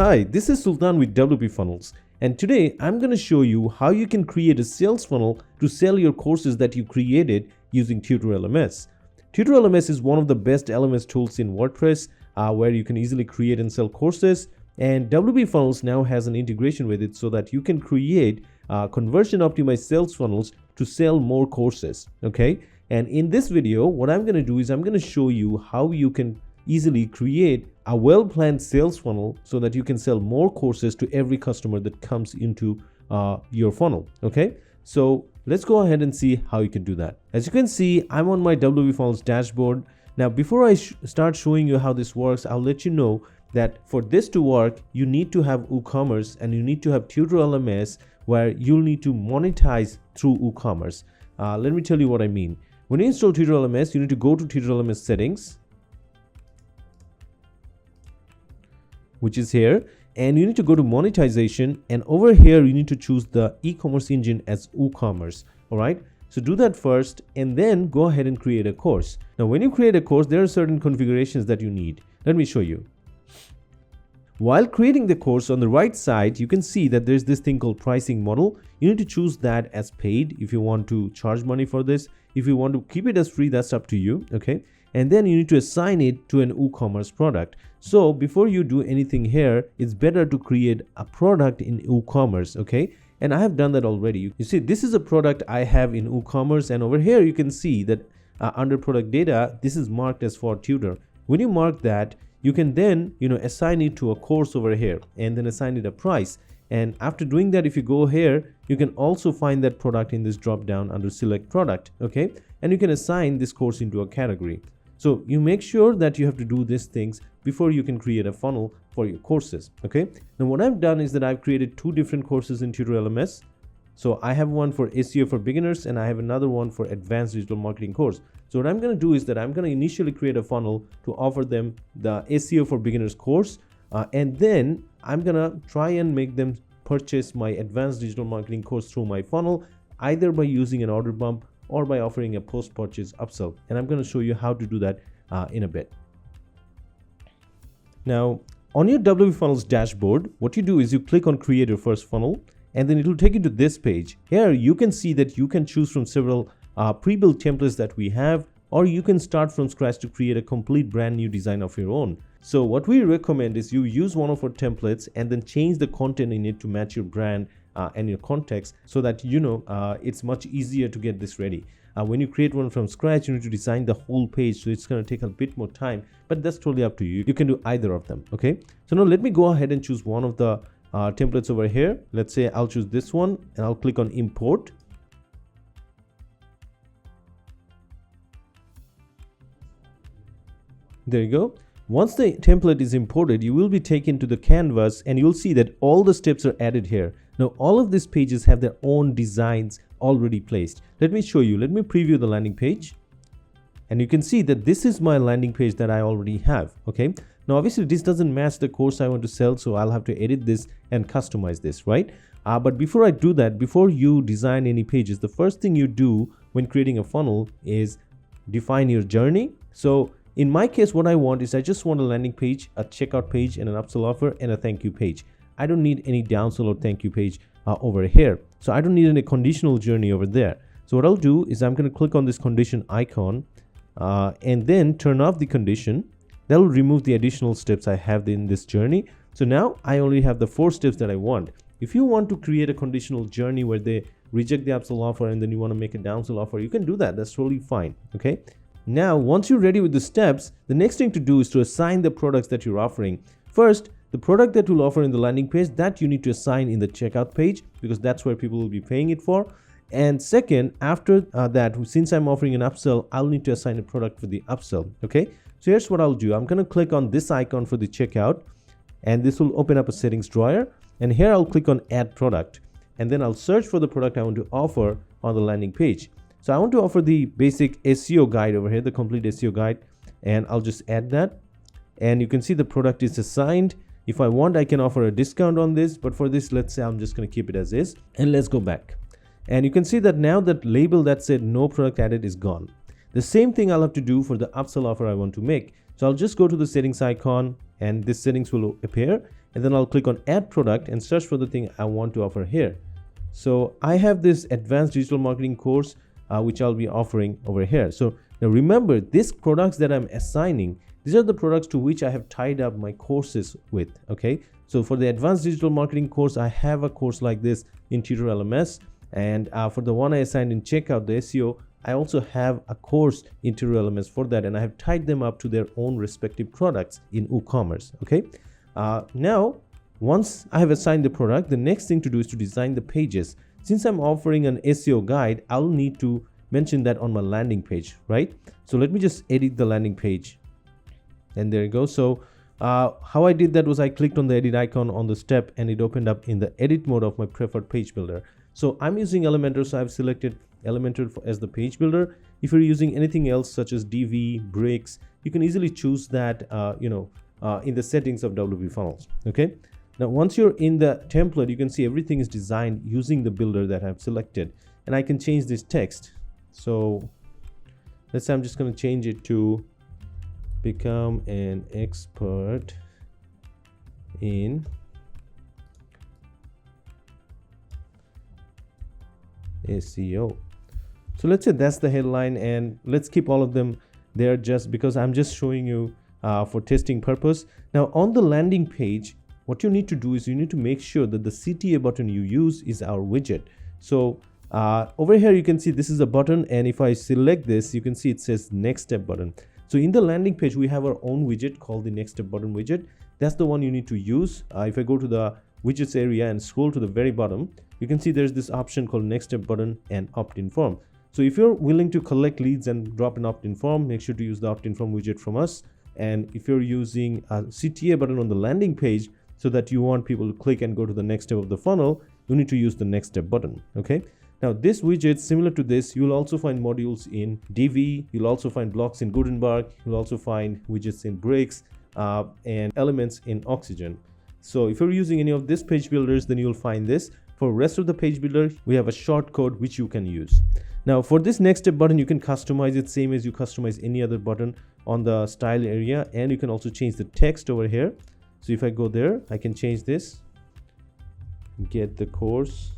Hi, this is Sultan with WPFunnels, and today I'm going to show you how you can create a sales funnel to sell your courses that you created using TutorLMS. TutorLMS is one of the best LMS tools in WordPress where you can easily create and sell courses, and WPFunnels now has an integration with it so that you can create conversion optimized sales funnels to sell more courses. Okay, and in this video what I'm going to do is I'm going to show you how you can easily create a well-planned sales funnel so that you can sell more courses to every customer that comes into your funnel. Okay, so let's go ahead and see how you can do that. As you can see, I'm on my WPFunnels dashboard. Now before I start showing you how this works, I'll let you know that for this to work you need to have WooCommerce and you need to have TutorLMS where you'll need to monetize through WooCommerce. Let me tell you what I mean. When you install TutorLMS, you need to go to TutorLMS settings, which is here, and you need to go to monetization, and over here you need to choose the e-commerce engine as WooCommerce. All right, so do that first and then go ahead and create a course. Now when you create a course, there are certain configurations that you need. Let me show you. While creating the course, on the right side you can see that there's this thing called pricing model. You need to choose that as paid if you want to charge money for this. If you want to keep it as free, that's up to you. Okay, and then you need to assign it to an WooCommerce product. So before you do anything here, it's better to create a product in WooCommerce. Okay, and I have done that already. You see, this is a product I have in WooCommerce, and over here you can see that under product data, this is marked as for tutor. When you mark that, you can then assign it to a course over here and then assign it a price. And after doing that, if you go here, you can also find that product in this drop down under select product. Okay, and you can assign this course into a category. So you make sure that you have to do these things before you can create a funnel for your courses. Okay, now what I've done is that I've created two different courses in TutorLMS. So I have one for SEO for beginners and I have another one for advanced digital marketing course. So what I'm going to do is that I'm going to initially create a funnel to offer them the SEO for beginners course, and then I'm going to try and make them purchase my advanced digital marketing course through my funnel, either by using an order bump or by offering a post-purchase upsell. And I'm going to show you how to do that in a bit. Now, on your WPFunnels dashboard, what you do is you click on create your first funnel, and then it will take you to this page. Here you can see that you can choose from several pre-built templates that we have, or you can start from scratch to create a complete brand new design of your own. So what we recommend is you use one of our templates and then change the content in it to match your brand and your context, so that it's much easier to get this ready. When you create one from scratch, you need to design the whole page, so it's going to take a bit more time, but that's totally up to you. You can do either of them. Okay, so now let me go ahead and choose one of the templates over here. Let's say I'll choose this one and I'll click on import. There you go. Once the template is imported, you will be taken to the canvas and you'll see that all the steps are added here. Now all of these pages have their own designs already placed. Let me show you. Let me preview the landing page, and you can see that this is my landing page that I already have. Okay, now obviously this doesn't match the course I want to sell, so I'll have to edit this and customize this, right? But before I do that, before you design any pages, the first thing you do when creating a funnel is define your journey. So in my case, what I want is I just want a landing page, a checkout page, and an upsell offer, and a thank you page. I don't need any downsell or thank you page over here. So I don't need any conditional journey over there. So what I'll do is I'm going to click on this condition icon and then turn off the condition. That will remove the additional steps I have in this journey. So now I only have the 4 steps that I want. If you want to create a conditional journey where they reject the upsell offer and then you want to make a downsell offer, you can do that. That's totally fine. Okay. Now, once you're ready with the steps, the next thing to do is to assign the products that you're offering. First, the product that you'll offer in the landing page, that you need to assign in the checkout page, because that's where people will be paying it for. And second, after that, since I'm offering an upsell, I'll need to assign a product for the upsell. Okay, so here's what I'll do. I'm going to click on this icon for the checkout, and this will open up a settings drawer. And here I'll click on add product, and then I'll search for the product I want to offer on the landing page. So I want to offer the basic SEO guide over here, the complete SEO guide, and I'll just add that. And you can see the product is assigned. If I want, I can offer a discount on this, but for this, let's say I'm just going to keep it as is. And let's go back. And you can see that now that label that said no product added is gone. The same thing I'll have to do for the upsell offer I want to make. So I'll just go to the settings icon and this settings will appear, and then I'll click on add product and search for the thing I want to offer here. So I have this advanced digital marketing course which I'll be offering over here. So now remember, these products that I'm assigning, these are the products to which I have tied up my courses with. Okay, so for the advanced digital marketing course, I have a course like this in TutorLMS, and for the one I assigned in checkout, the SEO, I also have a course in TutorLMS for that, and I have tied them up to their own respective products in WooCommerce. Okay, now once I have assigned the product, the next thing to do is to design the pages. Since I'm offering an SEO guide, I'll need to mention that on my landing page, right? So let me just edit the landing page, and there you go. So how I did that was I clicked on the edit icon on the step, and it opened up in the edit mode of my preferred page builder. So I'm using Elementor, so I've selected Elementor as the page builder. If you're using anything else such as DV, Bricks, you can easily choose that in the settings of WPFunnels. Okay. Now, once you're in the template, you can see everything is designed using the builder that I've selected, and I can change this text. So let's say I'm just going to change it to become an expert in SEO. So let's say that's the headline, and let's keep all of them there just because I'm just showing you for testing purpose. Now on the landing page, what you need to do is you need to make sure that the CTA button you use is our widget. So over here you can see this is a button, and if I select this, you can see it says next step button. So in the landing page we have our own widget called the next step button widget. That's the one you need to use. If I go to the widgets area and scroll to the very bottom, you can see there's this option called next step button and opt-in form. So if you're willing to collect leads and drop an opt-in form, make sure to use the opt-in form widget from us. And if you're using a CTA button on the landing page, so that you want people to click and go to the next step of the funnel, you need to use the next step button. Okay. Now this widget, similar to this, you'll also find modules in DV, you'll also find blocks in Gutenberg, you'll also find widgets in Bricks and elements in Oxygen. So if you're using any of these page builders, then you'll find this. For rest of the page builder, we have a short code which you can use. Now for this next step button, you can customize it same as you customize any other button on the style area, and you can also change the text over here. So if I go there, I can change this, get the course.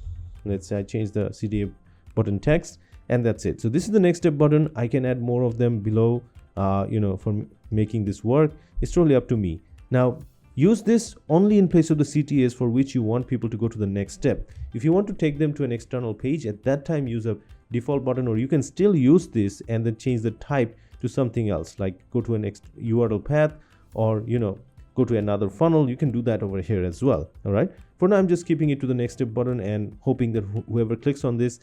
Let's say I change the CTA button text, and that's it. So this is the next step button. I can add more of them below, for making this work. It's totally up to me. Now, use this only in place of the CTAs for which you want people to go to the next step. If you want to take them to an external page, at that time use a default button, or you can still use this and then change the type to something else, like go to an URL path, or go to another funnel. You can do that over here as well. All right, for now I'm just keeping it to the next step button and hoping that whoever clicks on this,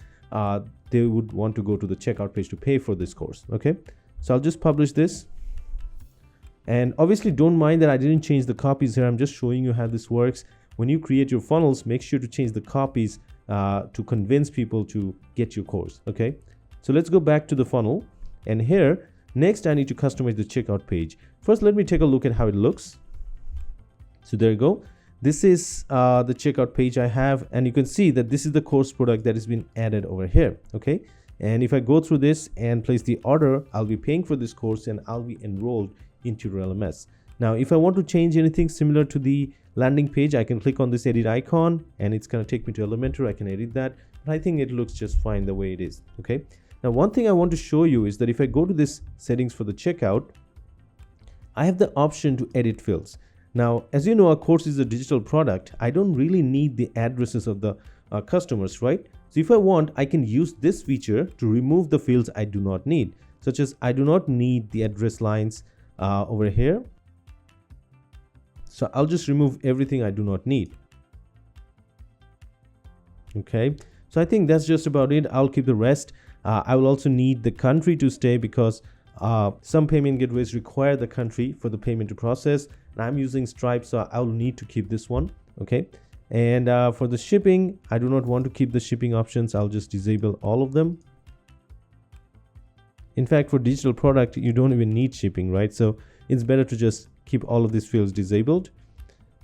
they would want to go to the checkout page to pay for this course. Okay, so I'll just publish this, and obviously don't mind that I didn't change the copies here. I'm just showing you how this works. When you create your funnels, make sure to change the copies to convince people to get your course. Okay, so let's go back to the funnel, and here next I need to customize the checkout page. First, let me take a look at how it looks. So there you go. This is the checkout page I have, and you can see that this is the course product that has been added over here. Okay, and if I go through this and place the order, I'll be paying for this course and I'll be enrolled in TutorLMS. Now if I want to change anything similar to the landing page, I can click on this edit icon and it's going to take me to Elementor. I can edit that, but I think it looks just fine the way it is. Okay, now one thing I want to show you is that if I go to this settings for the checkout, I have the option to edit fields. Now, as you know, our course is a digital product. I don't really need the addresses of the customers, right? So if I want, I can use this feature to remove the fields I do not need, such as I do not need the address lines over here. So I'll just remove everything I do not need. Okay, so I think that's just about it. I'll keep the rest. I will also need the country to stay because some payment gateways require the country for the payment to process. And I'm using Stripe, so I'll need to keep this one. Okay, and for the shipping, I do not want to keep the shipping options. I'll just disable all of them. In fact, for digital product, you don't even need shipping, right? So it's better to just keep all of these fields disabled.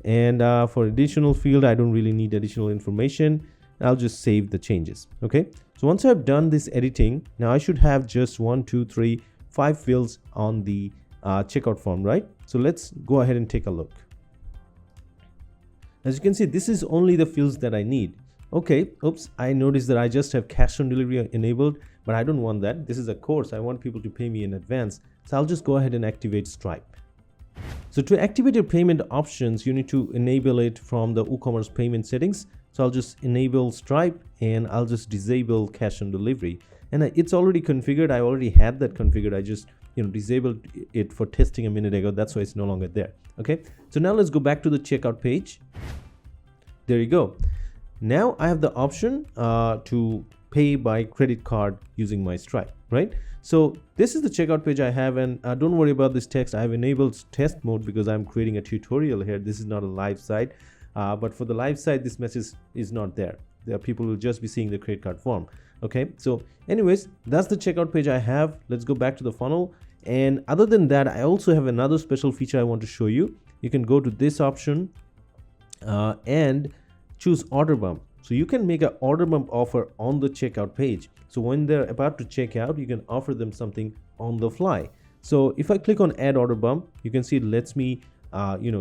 And for additional field, I don't really need additional information. and I'll just save the changes. Okay, so once I've done this editing, now I should have just 1, 2, 3, 5 fields on the checkout form, right? So let's go ahead and take a look. As you can see, this is only the fields that I need. Okay, oops, I noticed that I just have cash on delivery enabled, but I don't want that. This is a course. I want people to pay me in advance. So I'll just go ahead and activate Stripe. So to activate your payment options, you need to enable it from the WooCommerce payment settings. So I'll just enable Stripe and I'll just disable cash on delivery. And it's already configured. I already had that configured. I just disabled it for testing a minute ago. That's why it's no longer there. Okay, so now let's go back to the checkout page. There you go. Now I have the option to pay by credit card using my Stripe, right? So this is the checkout page I have, and don't worry about this text. I have enabled test mode because I'm creating a tutorial here. This is not a live site, but for the live site, this message is not there. People will just be seeing the credit card form. Okay, so anyways, that's the checkout page I have. Let's go back to the funnel. And other than that, I also have another special feature I want to show you. You can go to this option and choose order bump. So you can make an order bump offer on the checkout page. So when they're about to check out, you can offer them something on the fly. So if I click on add order bump, you can see it lets me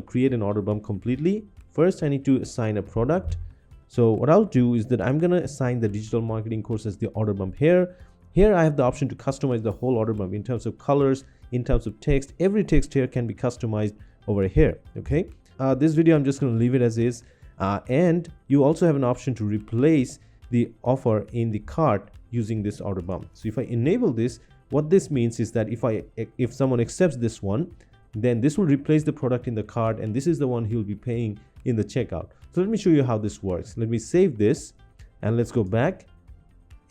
create an order bump completely. First, I need to assign a product. So what I'll do is that I'm going to assign the digital marketing course as the order bump here. Here I have the option to customize the whole order bump in terms of colors, in terms of text. Every text here can be customized over here. Okay, this video I'm just going to leave it as is. And you also have an option to replace the offer in the cart using this order bump. So if I enable this, what this means is that if someone accepts this one, then this will replace the product in the cart, and this is the one he'll be paying in the checkout. So let me show you how this works. Let me save this and let's go back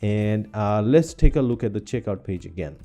and let's take a look at the checkout page again.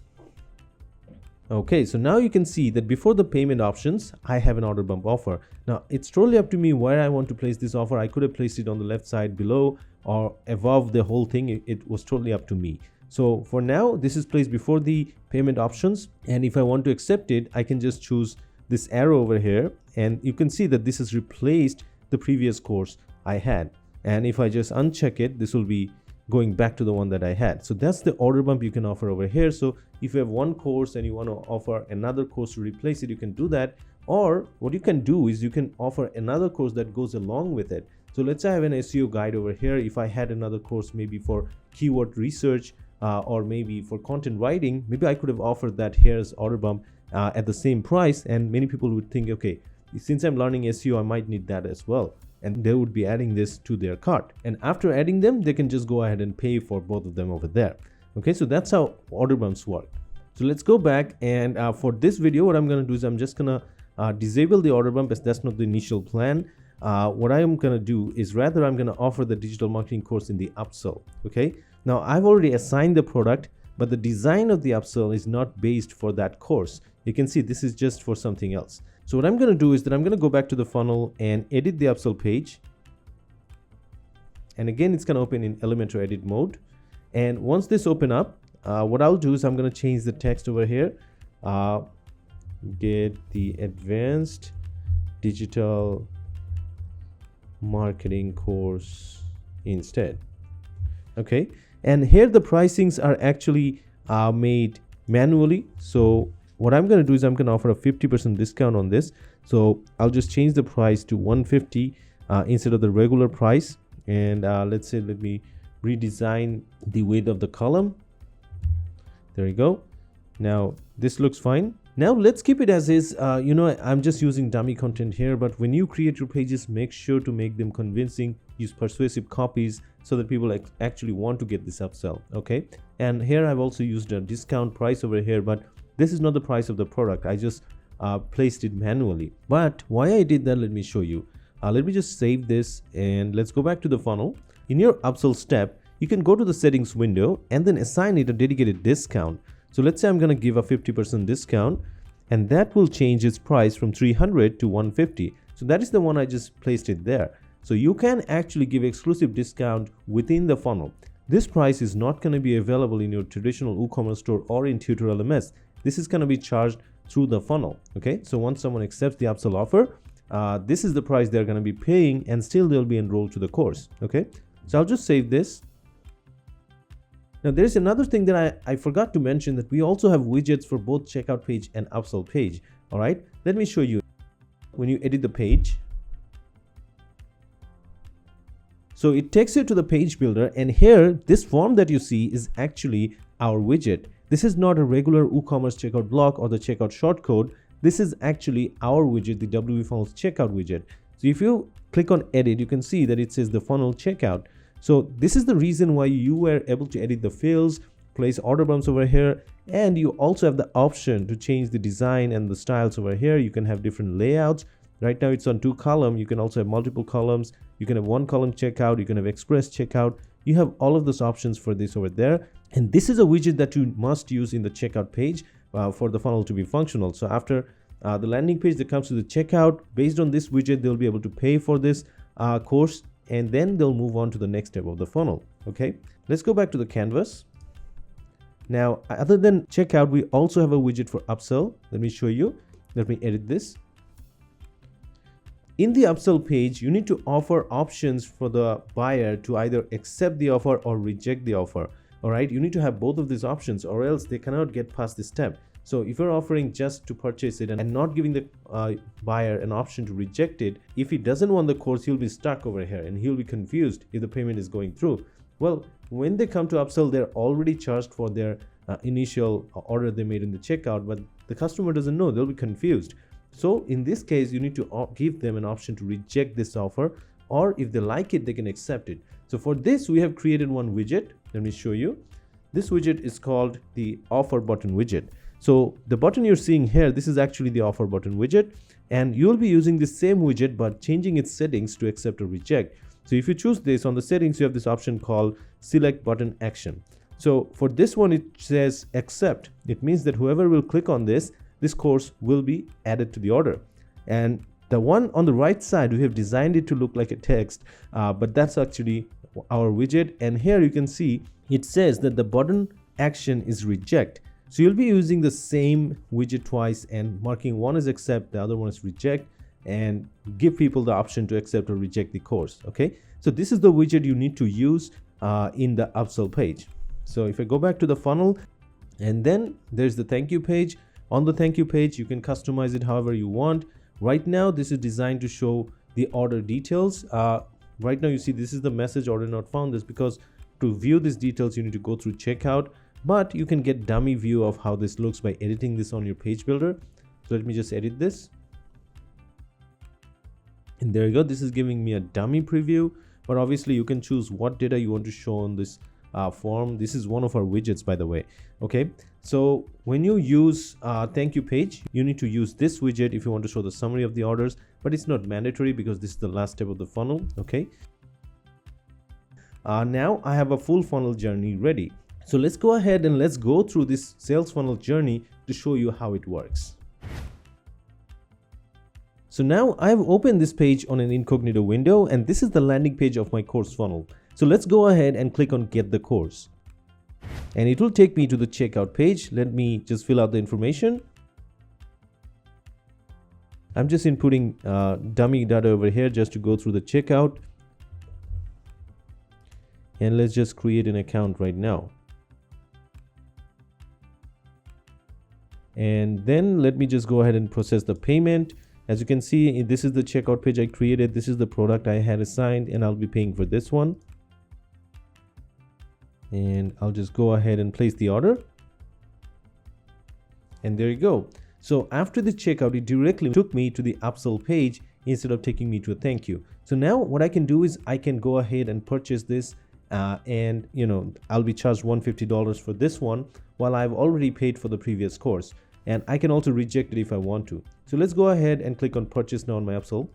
Okay, so now you can see that before the payment options, I have an order bump offer. Now it's totally up to me where I want to place this offer. I could have placed it on the left side below or above the whole thing. It was totally up to me. So for now, this is placed before the payment options. And if I want to accept it, I can just choose this arrow over here. And you can see that this has replaced the previous course I had. And if I just uncheck it, this will be going back to the one that I had. So that's the order bump you can offer over here. So if you have one course and you want to offer another course to replace it, you can do that. Or what you can do is you can offer another course that goes along with it. So let's say I have an SEO guide over here. If I had another course maybe for keyword research or maybe for content writing, maybe I could have offered that here as order bump at the same price. And many people would think, okay, since I'm learning SEO, I might need that as well. And they would be adding this to their cart. And after adding them, they can just go ahead and pay for both of them over there. Okay, so that's how order bumps work. So let's go back, and for this video, what I'm going to do is I'm just going to disable the order bump, as that's not the initial plan. What I am going to do is rather I'm going to offer the digital marketing course in the upsell. Okay, now I've already assigned the product, but the design of the upsell is not based for that course. You can see this is just for something else. So what I'm going to do is that I'm going to go back to the funnel and edit the upsell page. And again, it's going to open in Elementor edit mode. And once this open up, what I'll do is I'm going to change the text over here. Get the advanced digital marketing course instead. Okay. And here the pricings are actually made manually. So what I'm going to do is I'm going to offer a 50% discount on this. So I'll just change the price to 150 instead of the regular price. And let's say, let me redesign the width of the column. There you go. Now this looks fine. Now let's keep it as is. I'm just using dummy content here, but when you create your pages, make sure to make them convincing. Use persuasive copies so that people actually want to get this upsell. Okay. And here I've also used a discount price over here, but this is not the price of the product. I just placed it manually. But why I did that, let me show you. Let me just save this and let's go back to the funnel. In your upsell step, you can go to the settings window and then assign it a dedicated discount. So let's say I'm going to give a 50% discount, and that will change its price from 300 to 150. So that is the one I just placed it there. So you can actually give exclusive discount within the funnel. This price is not going to be available in your traditional WooCommerce store or in TutorLMS. This is going to be charged through the funnel. Okay, so once someone accepts the upsell offer, this is the price they're going to be paying, and still they'll be enrolled to the course. Okay, So I'll just save this. Now there's another thing that I forgot to mention, that we also have widgets for both checkout page and upsell page. All right, let me show you. When you edit the page, so it takes you to the page builder, and here this form that you see is actually our widget. This is not a regular WooCommerce checkout block or the checkout shortcode. This is actually our widget, the WPFunnels checkout widget. So if you click on edit, you can see that it says the funnel checkout. So this is the reason why you were able to edit the fields, place order bumps over here, and you also have the option to change the design and the styles over here. You can have different layouts. Right now it's on 2 columns. You can also have multiple columns. You can have 1 column checkout. You can have express checkout. You have all of those options for this over there. And this is a widget that you must use in the checkout page for the funnel to be functional. So after the landing page that comes to the checkout, based on this widget, they'll be able to pay for this course, and then they'll move on to the next step of the funnel. Okay, let's go back to the canvas. Now, other than checkout, we also have a widget for upsell. Let me show you. Let me edit this. In the upsell page, you need to offer options for the buyer to either accept the offer or reject the offer. All right, you need to have both of these options, or else they cannot get past this step. So if you're offering just to purchase it and not giving the buyer an option to reject it, if he doesn't want the course, he'll be stuck over here and he'll be confused if the payment is going through. Well, when they come to upsell, they're already charged for their initial order they made in the checkout, but the customer doesn't know, they'll be confused. So in this case, you need to give them an option to reject this offer, or if they like it, they can accept it. So for this, we have created one widget. Let me show you. This widget is called the offer button widget. So the button you're seeing here, this is actually the offer button widget, and you'll be using the same widget but changing its settings to accept or reject. So if you choose this, on the settings, you have this option called select button action. So for this one, it says accept. It means that whoever will click on this course will be added to the order. And the one on the right side, we have designed it to look like a text, but that's actually our widget. And here you can see it says that the button action is reject. So you'll be using the same widget twice and marking one as accept, the other one is reject, and give people the option to accept or reject the course. Okay, so this is the widget you need to use in the upsell page. So if I go back to the funnel, and then there's the thank you page. On the thank you page, you can customize it however you want. Right now, this is designed to show the order details. Right now, you see this is the message order not found. This because to view these details, you need to go through checkout, but you can get dummy view of how this looks by editing this on your page builder. So let me just edit this. And there you go. This is giving me a dummy preview, but obviously you can choose what data you want to show on this form. This is one of our widgets, by the way. Okay, so when you use thank you page, you need to use this widget if you want to show the summary of the orders, but it's not mandatory because this is the last step of the funnel. Okay, now I have a full funnel journey ready. So let's go ahead and let's go through this sales funnel journey to show you how it works. So now I've opened this page on an incognito window, and this is the landing page of my course funnel. So let's go ahead and click on get the course, and it will take me to the checkout page. Let me just fill out the information. I'm just inputting dummy data over here just to go through the checkout, and let's just create an account right now. And then let me just go ahead and process the payment. As you can see, this is the checkout page I created. This is the product I had assigned, and I'll be paying for this one. And I'll just go ahead and place the order. And there you go. So after the checkout, it directly took me to the upsell page instead of taking me to a thank you. So now what I can do is I can go ahead and purchase this, and I'll be charged $150 for this one while I've already paid for the previous course. And I can also reject it if I want to. So let's go ahead and click on purchase now on my upsell.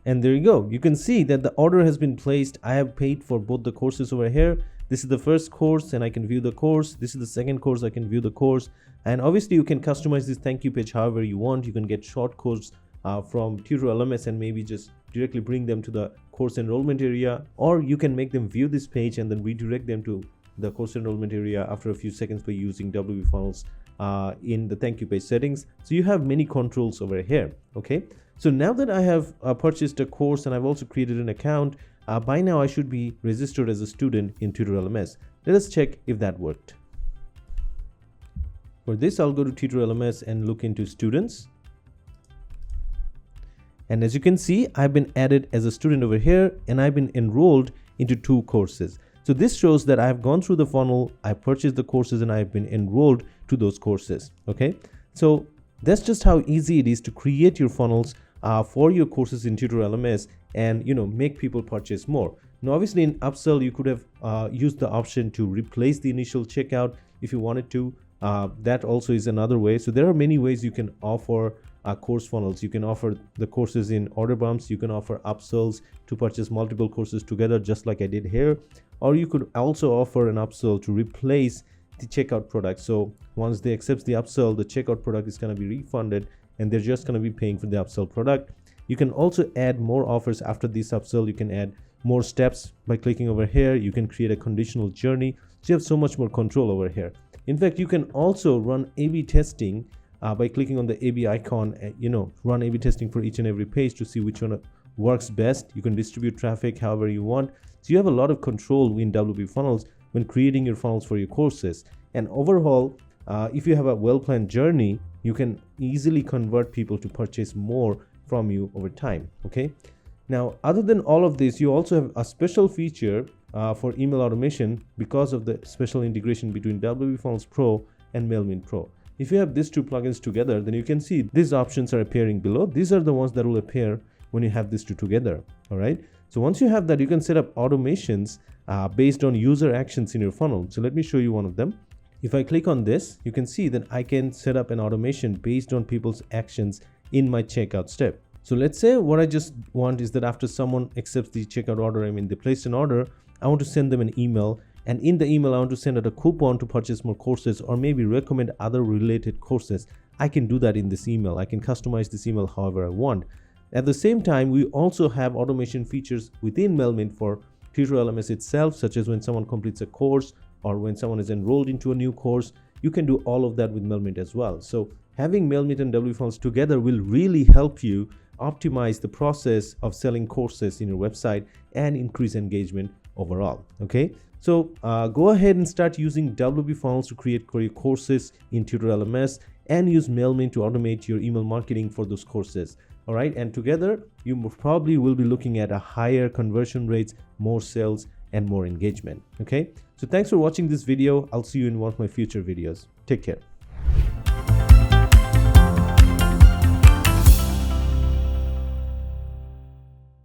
And there you go. You can see that the order has been placed. I have paid for both the courses over here. This is the first course and I can view the course. This is the second course, I can view the course. And obviously you can customize this thank you page however you want. You can get short codes from TutorLMS and maybe just directly bring them to the course enrollment area, or you can make them view this page and then redirect them to the course enrollment area after a few seconds by using WPFunnels in the thank you page settings. So you have many controls over here. Okay, so now that I have purchased a course and I've also created an account, by now I should be registered as a student in TutorLMS. Let us check if that worked. For this, I'll go to TutorLMS and look into students. And as you can see, I've been added as a student over here and I've been enrolled into 2 courses. So this shows that I've gone through the funnel, I purchased the courses, and I've been enrolled to those courses. Okay, so that's just how easy it is to create your funnels for your courses in TutorLMS and make people purchase more. Now obviously in upsell you could have used the option to replace the initial checkout if you wanted to. That also is another way. So there are many ways you can offer course funnels. You can offer the courses in order bumps, you can offer upsells to purchase multiple courses together just like I did here, or you could also offer an upsell to replace the checkout product. So once they accept the upsell, the checkout product is going to be refunded and they're just going to be paying for the upsell product. You can also add more offers after this upsell. You can add more steps by clicking over here. You can create a conditional journey, so you have so much more control over here. In fact, you can also run A/B testing by clicking on the A/B icon, run A/B testing for each and every page to see which one works best. You can distribute traffic however you want. So you have a lot of control in WPFunnels when creating your funnels for your courses. And overall, if you have a well-planned journey, you can easily convert people to purchase more from you over time. Okay. Now, other than all of this, you also have a special feature for email automation because of the special integration between WPFunnels Pro and MailMint Pro. If you have these 2 plugins together, then you can see these options are appearing below. These are the ones that will appear when you have these 2 together. All right. So once you have that, you can set up automations based on user actions in your funnel. So let me show you one of them. If I click on this, you can see that I can set up an automation based on people's actions in my checkout step. So let's say what I just want is that after someone accepts the checkout order, they placed an order, I want to send them an email. And in the email, I want to send out a coupon to purchase more courses or maybe recommend other related courses. I can do that in this email. I can customize this email however I want. At the same time, we also have automation features within MailMint for TutorLMS itself, such as when someone completes a course or when someone is enrolled into a new course. You can do all of that with MailMint as well. So having MailMint and WPFunnels together will really help you optimize the process of selling courses in your website and increase engagement overall. Okay, so go ahead and start using WPFunnels to create your courses in TutorLMS and use MailMint to automate your email marketing for those courses. All right, and together you probably will be looking at a higher conversion rates, more sales, and more engagement. Okay, so thanks for watching this video. I'll see you in one of my future videos. Take care.